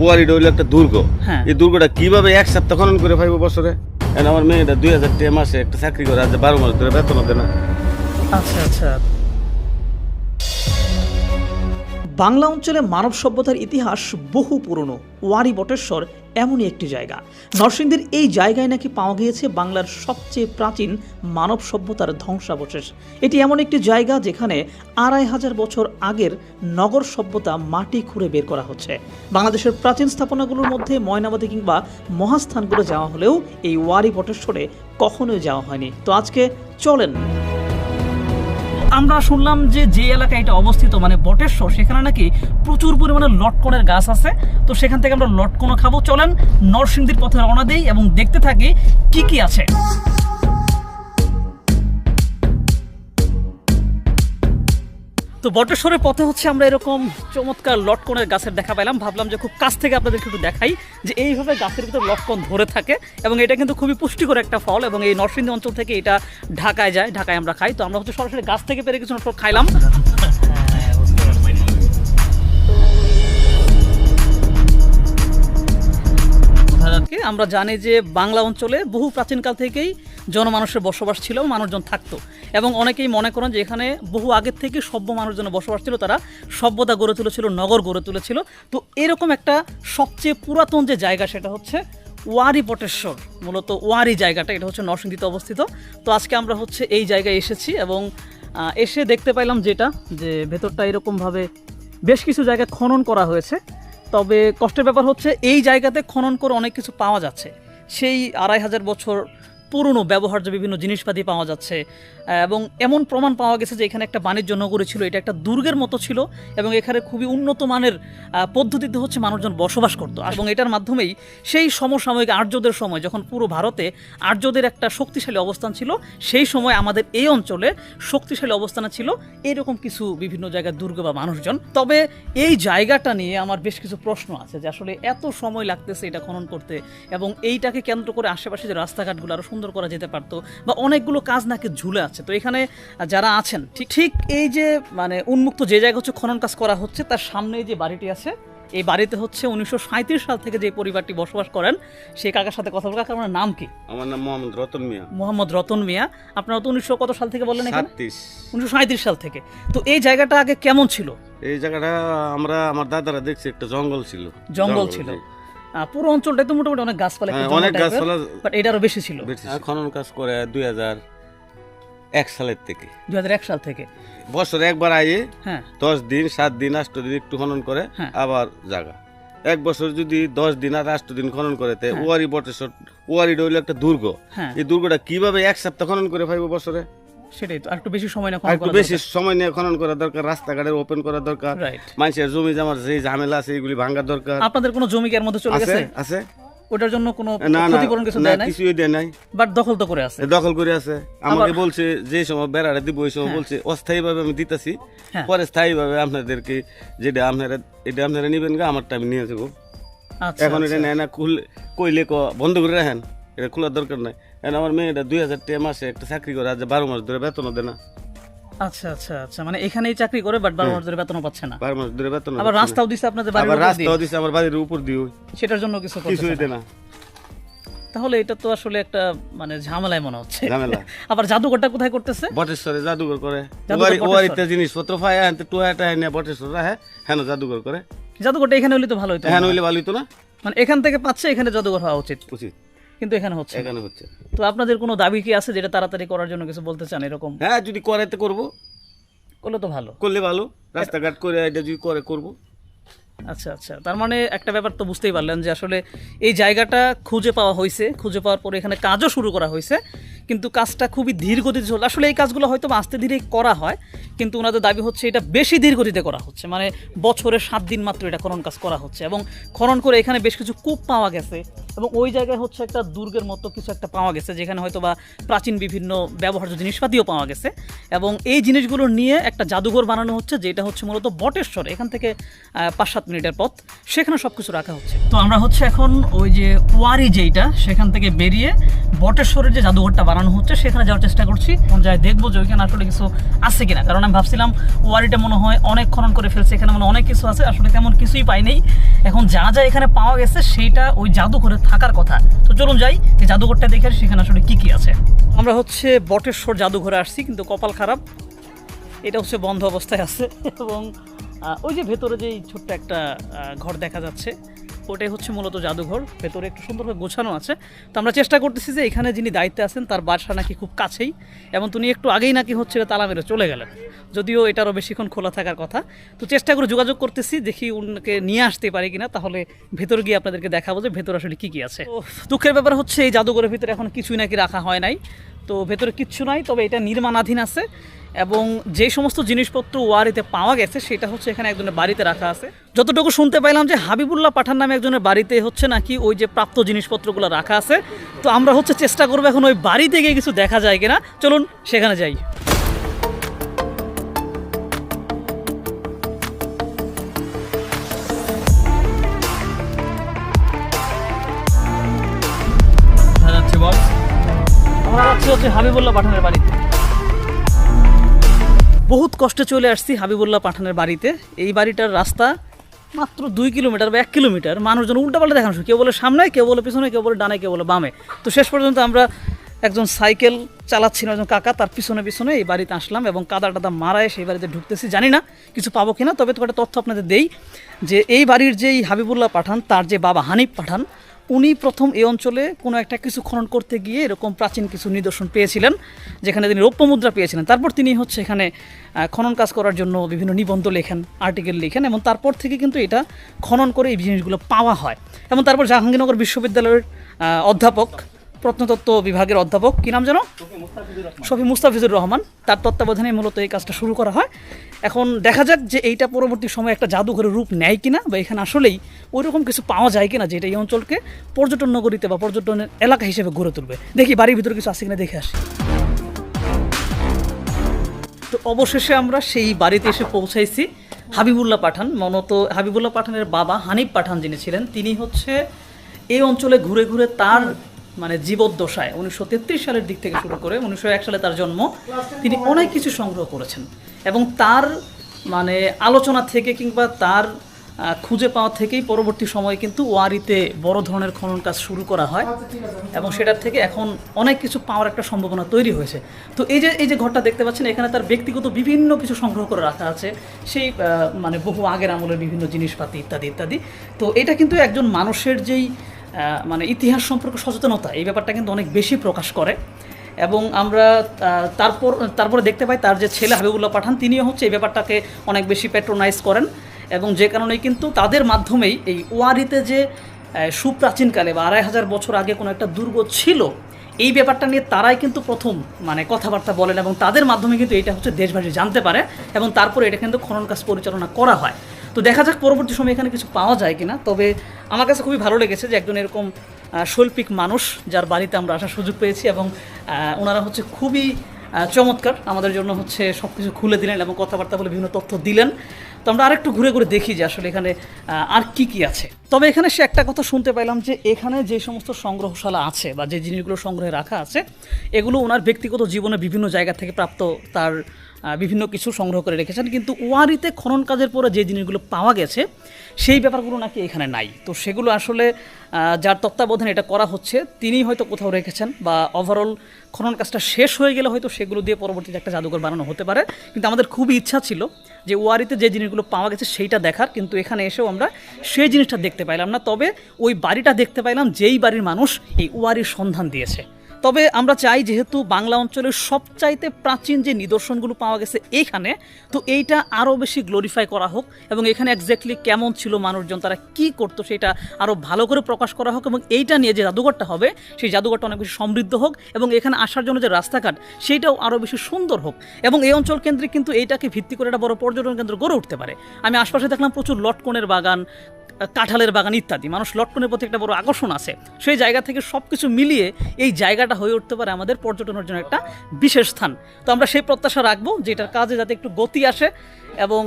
ওয়ারিটা হইলো একটা দুর্গ। এই দুর্গটা কিভাবে এক সপ্তাহ খনন করে পাইবো বছরে? আমার মেয়েটা 2000 টাকা মাসে একটা চাকরি করে, আজ 12 মাস ধরে বেতন দেয় না। আচ্ছা আচ্ছা। বাংলা অঞ্চলে মানব সভ্যতার ইতিহাস বহু পুরনো। ওয়ারী বটেশ্বর এমনই একটি জায়গা। নরসিংদীর এই জায়গায় নাকি পাওয়া গিয়েছে বাংলার সবচেয়ে প্রাচীন মানব সভ্যতার ধ্বংসাবশেষ। এটি এমন একটি জায়গা যেখানে 2500 বছর আগের নগর সভ্যতা মাটি খুঁড়ে বের করা হচ্ছে। বাংলাদেশের প্রাচীন স্থাপনাগুলোর মধ্যে ময়নামতি কিংবা মহাস্থানগুলো যাওয়া হলেও এই ওয়ারী বটেশ্বরে কখনোই যাওয়া হয়নি। তো আজকে চলেন। আমরা শুনলাম যে এলাকায় এটা অবস্থিত মানে বটেশ্বর, সেখানে নাকি প্রচুর পরিমাণে লটকনের গাছ আছে। তো সেখান থেকে আমরা লটকনও খাবো। চলেন নরসিংদীর পথে রওনা দেই এবং দেখতে থাকি কি কি আছে। তো বটেশ্বরের পথে হচ্ছে আমরা এরকম চমৎকার লটকনের গাছের দেখা পেলাম। ভাবলাম যে খুব কাছ থেকে আপনাদেরকে একটু দেখাই যে এইভাবে গাছের ভিতর লটকন ধরে থাকে এবং এটা কিন্তু খুবই পুষ্টিকর একটা ফল এবং এই নরসিংদী অঞ্চল থেকে এটা ঢাকায় যায়, ঢাকায় আমরা খাই। তো আমরা হচ্ছে সরাসরি গাছ থেকে পেরে কিছু লটকন খাইলাম। আমরা জানি যে বাংলা অঞ্চলে বহু প্রাচীনকাল থেকেই জনমানুষের বসবাস ছিল, মানুষজন থাকতো এবং অনেকেই মনে করেন যে এখানে বহু আগের থেকে সভ্য মানুষজনের বসবাস ছিল, তারা সভ্যতা গড়ে তুলেছিল, নগর গড়ে তুলেছিল। তো এরকম একটা সবচেয়ে পুরাতন যে জায়গা সেটা হচ্ছে ওয়ারী বটেশ্বর। মূলত ওয়ারী জায়গাটা এটা হচ্ছে নরসিংদীতে অবস্থিত। তো আজকে আমরা হচ্ছে এই জায়গায় এসেছি এবং এসে দেখতে পাইলাম যেটা যে ভেতরটা এরকমভাবে বেশ কিছু জায়গায় খনন করা হয়েছে। তবে কষ্টের ব্যাপার হচ্ছে এই জায়গাতে খনন করে অনেক কিছু পাওয়া যাচ্ছে, সেই 2500 বছর পুরনো ব্যবহার্য বিভিন্ন জিনিসপাতি পাওয়া যাচ্ছে এবং এমন প্রমাণ পাওয়া গেছে যে এখানে একটা বাণিজ্য নগরী ছিল, এটা একটা দুর্গের মতো ছিল এবং এখানে খুবই উন্নত মানের পদ্ধতিতে হচ্ছে মানুষজন বসবাস করতো এবং এটার মাধ্যমেই সেই সমসাময়িক আর্যদের সময় যখন পুরো ভারতে আর্যদের একটা শক্তিশালী অবস্থান ছিল, সেই সময় আমাদের এই অঞ্চলে শক্তিশালী অবস্থানে ছিল এরকম কিছু বিভিন্ন জায়গায় দুর্গ বা মানুষজন। তবে এই জায়গাটা নিয়ে আমার বেশ কিছু প্রশ্ন আছে যে আসলে এত সময় লাগতেছে এটা খনন করতে এবং এইটাকে কেন্দ্র করে আশেপাশে যে রাস্তাঘাটগুলো আরও সুন্দর করা যেতে পারতো বা অনেকগুলো কাজ নাকি ঝুলে আছে। তো এখানে যারা আছেন ঠিক এই যে মানে উন্মুক্ত যে জায়গা হচ্ছে খনন কাজ করা হচ্ছে তার সামনে যে বাড়িটি আছে, এই বাড়িতে হচ্ছে 1937 সাল থেকে যে পরিবারটি বসবাস করেন সেই কাকার সাথে কথা বলবো। কাকার আপনার নাম কি? আমার নাম মোহাম্মদ রতন মিয়া। মোহাম্মদ রতন মিয়া। আপনারা তো 1900 কত সাল থেকে বললেন? এখানে 1937 সাল থেকে। তো এই জায়গাটা আগে কেমন ছিল? এই জায়গাটা আমার দাদারা দেখছে একটা জঙ্গল ছিল। ছিল পুরো অঞ্চলটাই তো মোটামুটি অনেক গাছপালা, অনেক গাছপালা, বাট এটারও বেশি ছিল। খনন কাজ করে 2001 সালের থেকে। 2001 সাল থেকে বছরে একবার আইয়ে 10 দিন 7 দিন 8 দিন একটু খনন করে আবার জায়গা। এক বছর যদি 10 দিন আর 8 দিন খনন করে ওয়ারী বটেশ্বর, ওয়ারিটা হইলো একটা দুর্গ। এই দুর্গটা কিভাবে এক সপ্তাহ খনন করে পাইবো বছরে? সেটাই তো, একটু বেশি সময় নিয়ে খনন করা দরকার, রাস্তাঘাটের ওপেন করা দরকার, মানুষের জমি জমার যে ঝামেলা আছে এগুলি ভাঙা দরকার। আপনাদের কোনো জমি এর মধ্যে চলে গেছে? আছে। ওটার জন্য কোনো ক্ষতিপূরণ কিছু দেয় নাই? কিছুই দেয় নাই, বাট দখল তো করে আছে। দখল করে আছে। আমাকে বলছে যে সময় বেড়াটা দিব ওই সময় বলছে অস্থায়ী ভাবে আমি দিতেছি, পরে স্থায়ী ভাবে আপনাদেরকে যেটা আপনারা নিবেন গা, আমারটা আমি নিয়ে যাবো। এখন এটা নেয় না, কইলে বন্ধ করে রাখেন, এটা খোলার দরকার নাই। আমার মেয়েটা 2000 টাকা মাসে একটা চাকরি করে, আজ 12 মাস ধরে বেতন দেয় না। আচ্ছা আচ্ছা আচ্ছা, মানে এখানেই চাকরি করে বাট 12 মাস ধরে বেতন পাচ্ছে না। 12 মাস ধরে বেতন। আবার রাস্তাও দিছে আপনাদের বাড়ির উপর দিয়ে? রাস্তাও দিছে আমার বাড়ির উপর দিয়ে, সেটার জন্য কিছুই দেয় না। তাহলে এটা তো আসলে একটা মানে ঝামেলায় মনে হচ্ছে। ঝামেলা। আবার জাদুঘরটা কোথায় করতেছে? বটেশ্বরে জাদুঘর করে। ওয়ারিতে জিনিসপত্র পায় আনতে টুয়াটা এনে বটেশ্বর রাখে, হ্যাঁ জাদুঘর করে। জাদুঘরটা এখানে হইলে তো ভালো হইতো। হ্যাঁ হইলে ভালো হইতো না? মানে এখান থেকে পাচ্ছে, এখানে জাদুঘর হওয়া উচিত, কিন্তু এখানে হচ্ছে। তো আপনাদের কোনো দাবি কি আছে যেটা তাড়াতাড়ি করার জন্য কিছু বলতে চান এরকম? হ্যাঁ, যদি করাতে করবো, করলে তো ভালো, করলে ভালো। রাস্তাঘাট করে এটা যদি করে করবো। আচ্ছা আচ্ছা, তার মানে একটা ব্যাপার তো বুঝতেই পারলেন যে আসলে এই জায়গাটা খুঁজে পাওয়া হয়েছে, খুঁজে পাওয়ার পরে এখানে কাজও শুরু করা হয়েছে, কিন্তু কাজটা খুবই ধীর গতিতে চলে। আসলে এই কাজগুলো হয়তো আস্তে ধীরেই করা হয়, কিন্তু ওনাদের দাবি হচ্ছে এটা বেশি ধীর গতিতে করা হচ্ছে। মানে বছরে 7 দিন মাত্র এটা খনন কাজ করা হচ্ছে এবং খনন করে এখানে বেশ কিছু কূপ পাওয়া গেছে এবং ওই জায়গায় হচ্ছে একটা দুর্গের মতো কিছু একটা পাওয়া গেছে যেখানে হয়তো বা প্রাচীন বিভিন্ন ব্যবহার্য জিনিসপাতিও পাওয়া গেছে এবং এই জিনিসগুলো নিয়ে একটা জাদুঘর বানানো হচ্ছে, যেটা হচ্ছে মূলত বটেশ্বর। এখান থেকে 5-7 মিনিটের পথ, সেখানে সব কিছু রাখা হচ্ছে। তো আমরা হচ্ছে এখন ওই যে ওয়ারী যেইটা, সেখান থেকে বেরিয়ে বটেশ্বরের যে জাদুঘরটা বানানো হচ্ছে, সেখানে যাওয়ার চেষ্টা করছি। এখন যাই দেখবো যে ওইখানে আসলে কিছু আছে কিনা, কারণ আমি ভাবছিলাম ওয়ারিটা মনে হয় অনেক খনন করে ফেলছে, এখানে মনে অনেক কিছু আছে, আসলে তেমন কিছুই পাই নেই। এখন যা যা এখানে পাওয়া গেছে সেইটা ওই জাদুঘরে থাকার কথা। তো চলুন যাই, এই জাদুঘরটা দেখে সেখানে আসলে কি কি আছে। আমরা হচ্ছে বটেশ্বর জাদুঘরে আসছি, কিন্তু কপাল খারাপ, এটা হচ্ছে বন্ধ অবস্থায় আছে। এবং ওই যে ভেতরে যে ছোট্ট একটা ঘর দেখা যাচ্ছে, ওটাই হচ্ছে মূলত জাদুঘর। ভেতরে একটু সুন্দরভাবে গোছানো আছে। তো আমরা চেষ্টা করতেছি যে এখানে যিনি দায়িত্বে আছেন তার বাসা নাকি খুব কাছেই, এবং তিনি একটু আগেই নাকি হচ্ছে তালা মেরে চলে গেলেন, যদিও এটারও বেশিক্ষণ খোলা থাকার কথা। তো চেষ্টা করে যোগাযোগ করতেছি, দেখি উনাকে নিয়ে আসতে পারি কিনা, তাহলে ভেতরে গিয়ে আপনাদেরকে দেখাবো যে ভেতরে আসলে কী কী আছে। তো দুঃখের ব্যাপার হচ্ছে এই জাদুঘরের ভিতরে এখন কিছুই নাকি রাখা হয় নাই, তো ভেতরে কিচ্ছু নাই, তবে এটা নির্মাণাধীন আছে। এবং যে সমস্ত জিনিসপত্র ওয়ারিতে পাওয়া গেছে সেটা হচ্ছে এখানে একজনের বাড়িতে রাখা আছে। যতটুকু শুনতে পাইলাম যে হাবিবুল্লাহ পাঠান নামে একজনের বাড়িতে হচ্ছে নাকি ওই যে প্রাপ্ত জিনিসপত্রগুলো রাখা আছে। তো আমরা হচ্ছে চেষ্টা করবো এখন ওই বাড়িতে গিয়ে কিছু দেখা যায় কিনা, চলুন সেখানে যাই। আমরা যাচ্ছি হচ্ছে হাবিবুল্লাহ পাঠানের বাড়িতে। বহুত কষ্টে চলে আসছি হাবিবুল্লাহ পাঠানের বাড়িতে। এই বাড়িটার রাস্তা মাত্র 2 কিলোমিটার বা 1 কিলোমিটার। মানুষজন উল্টাপাল্টা দেখানো, কেউ বলে সামনে, কেউ বলে পিছনে, কেউ বলে ডানে, কেউ বলে বামে। তো শেষ পর্যন্ত আমরা একজন সাইকেল চালাচ্ছিল, একজন কাকা, তার পিছনে পিছনে এই বাড়িতে আসলাম এবং কাদা টাদা মারায় সেই বাড়িতে ঢুকতেছি। জানি না কিছু পাবো কিনা, তবে তো একটা তথ্য আপনাদের দেই যে এই বাড়ির যেই হাবিবুল্লাহ পাঠান, তার যে বাবা হানিফ পাঠান, উনি প্রথম এই অঞ্চলে কোনো একটা কিছু খনন করতে গিয়ে এরকম প্রাচীন কিছু নিদর্শন পেয়েছিলেন, যেখানে তিনি রৌপ্য মুদ্রা পেয়েছিলেন। তারপর তিনি হচ্ছে এখানে খনন কাজ করার জন্য বিভিন্ন নিবন্ধ লেখেন, আর্টিকেল লেখেন, এবং তারপর থেকে কিন্তু এটা খনন করে এই জিনিসগুলো পাওয়া হয়। এবং তারপর জাহাঙ্গীরনগর বিশ্ববিদ্যালয়ের অধ্যাপক, প্রত্নতত্ত্ব বিভাগের অধ্যাপক, কী নাম যেন, শফি মুস্তাফিজুর রহমান, তার তত্ত্বাবধানে মূলত এই কাজটা শুরু করা হয়। এখন দেখা যাক যে এইটা পরবর্তী সময়ে একটা জাদুঘরের রূপ নেয় কিনা, বা এখানে আসলেই ওই রকম কিছু পাওয়া যায় কিনা যেটা এই অঞ্চলকে পর্যটন নগরীতে বা পর্যটনের এলাকা হিসেবে গড়ে তুলবে। দেখি বাড়ির ভিতরে কিছু আছে কিনা, দেখে আসি। তো অবশেষে আমরা সেই বাড়িতে এসে পৌঁছাইছি। হাবিবুল্লাহ পাঠান, মূলত হাবিবুল্লাহ পাঠানের বাবা হানিফ পাঠান যিনি ছিলেন, তিনি হচ্ছে এই অঞ্চলে ঘুরে ঘুরে তার মানে জীবদ্দশায় 1933 সালের দিক থেকে শুরু করে 1901 সালে তার জন্ম, তিনি অনেক কিছু সংগ্রহ করেছেন। এবং তার মানে আলোচনা থেকে কিংবা তার খুঁজে পাওয়া থেকেই পরবর্তী সময়ে কিন্তু ওয়ারিতে বড় ধরনের খনন কাজ শুরু করা হয়, এবং সেটার থেকে এখন অনেক কিছু পাওয়ার একটা সম্ভাবনা তৈরি হয়েছে। তো এই যে ঘরটা দেখতে পাচ্ছেন, এখানে তার ব্যক্তিগত বিভিন্ন কিছু সংগ্রহ করে রাখা আছে, সেই মানে বহু আগের আমলের বিভিন্ন জিনিসপাতি ইত্যাদি ইত্যাদি। তো এটা কিন্তু একজন মানুষের যেই মানে ইতিহাস সম্পর্কে সচেতনতা, এই ব্যাপারটা কিন্তু অনেক বেশি প্রকাশ করে। এবং আমরা তারপরে দেখতে পাই তার যে ছেলে হাবিবুল্লাহ পাঠান, তিনিও হচ্ছে এই ব্যাপারটাকে অনেক বেশি প্যাট্রোনাইজ করেন, এবং যে কারণেই কিন্তু তাদের মাধ্যমেই এই ওয়ারিতে যে সুপ্রাচীনকালে বা 2500 বছর আগে কোনো একটা দুর্গ ছিল, এই ব্যাপারটা নিয়ে তারাই কিন্তু প্রথম মানে কথাবার্তা বলেন, এবং তাদের মাধ্যমে কিন্তু এটা হচ্ছে দেশবাসী জানতে পারে, এবং তারপরে এটা কিন্তু খনন কাজ পরিচালনা করা হয়। তো দেখা যাক পরবর্তী সময় এখানে কিছু পাওয়া যায় কিনা। তবে আমার কাছে খুবই ভালো লেগেছে যে একজন এরকম শৈল্পিক মানুষ যার বাড়িতে আমরা আসার সুযোগ পেয়েছি, এবং ওনারা হচ্ছে খুবই চমৎকার, আমাদের জন্য হচ্ছে সব কিছু খুলে দিলেন এবং কথাবার্তা বলে বিভিন্ন তথ্য দিলেন। তো আমরা আরেকটু ঘুরে ঘুরে দেখি যে আসলে এখানে আর কি কি আছে। তবে এখানে সে একটা কথা শুনতে পাইলাম যে এখানে যে সমস্ত সংগ্রহশালা আছে বা যে জিনিসগুলো সংগ্রহে রাখা আছে, এগুলো ওনার ব্যক্তিগত জীবনে বিভিন্ন জায়গা থেকে প্রাপ্ত তার বিভিন্ন কিছু সংগ্রহ করে রেখেছেন, কিন্তু ওয়ারিতে খনন কাজের পরে যে জিনিসগুলো পাওয়া গেছে সেই ব্যাপারগুলো নাকি এখানে নাই। তো সেগুলো আসলে যার তত্ত্বাবধানে এটা করা হচ্ছে তিনি হয়তো কোথাও রেখেছেন, বা ওভারঅল খনন কাজটা শেষ হয়ে গেলে হয়তো সেগুলো দিয়ে পরবর্তীতে একটা জাদুঘর বানানো হতে পারে। কিন্তু আমাদের খুবই ইচ্ছা ছিল যে ওয়ারিতে যে জিনিসগুলো পাওয়া গেছে সেইটা দেখার, কিন্তু এখানে এসেও আমরা সেই জিনিসটা দেখতে পাইলাম না। তবে ওই বাড়িটা দেখতে পাইলাম যেই বাড়ির মানুষ এই ওয়ারির সন্ধান দিয়েছে। তবে আমরা চাই, যেহেতু বাংলা অঞ্চলের সবচাইতে প্রাচীন যে নিদর্শনগুলো পাওয়া গেছে এইখানে, তো এইটা আরও বেশি গ্লোরিফাই করা হোক, এবং এখানে এক্স্যাক্টলি কেমন ছিল মানুষজন, তারা কী করতো সেটা আরও ভালো করে প্রকাশ করা হোক, এবং এইটা নিয়ে যে জাদুঘরটা হবে সেই জাদুঘরটা অনেক বেশি সমৃদ্ধ হোক, এবং এখানে আসার জন্য যে রাস্তাঘাট সেইটাও আরও বেশি সুন্দর হোক, এবং এই অঞ্চল কেন্দ্রিক কিন্তু এইটাকে ভিত্তি করে একটা বড় পর্যটন কেন্দ্র গড়ে উঠতে পারে। আমি আশপাশে দেখলাম প্রচুর লটকনের বাগান, কাঁঠালের বাগান ইত্যাদি, মানুষ লটকনের প্রতি একটা বড় আকর্ষণ আছে। সেই জায়গা থেকে সব কিছু মিলিয়ে এই জায়গাটা হয়ে উঠতে পারে আমাদের পর্যটনের জন্য একটা বিশেষ স্থান। তো আমরা সেই প্রত্যাশা রাখবো যে এটার কাজে যাতে একটু গতি আসে, এবং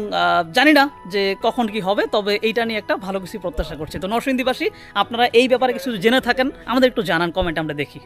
জানি না যে কখন কি হবে, তবে এইটা নিয়ে একটা ভালো কিছু প্রত্যাশা করছি। তো নরসিংদীবাসী, আপনারা এই ব্যাপারে কিছু জেনে থাকেন, আমাদের একটু জানান, কমেন্ট আমরা দেখি।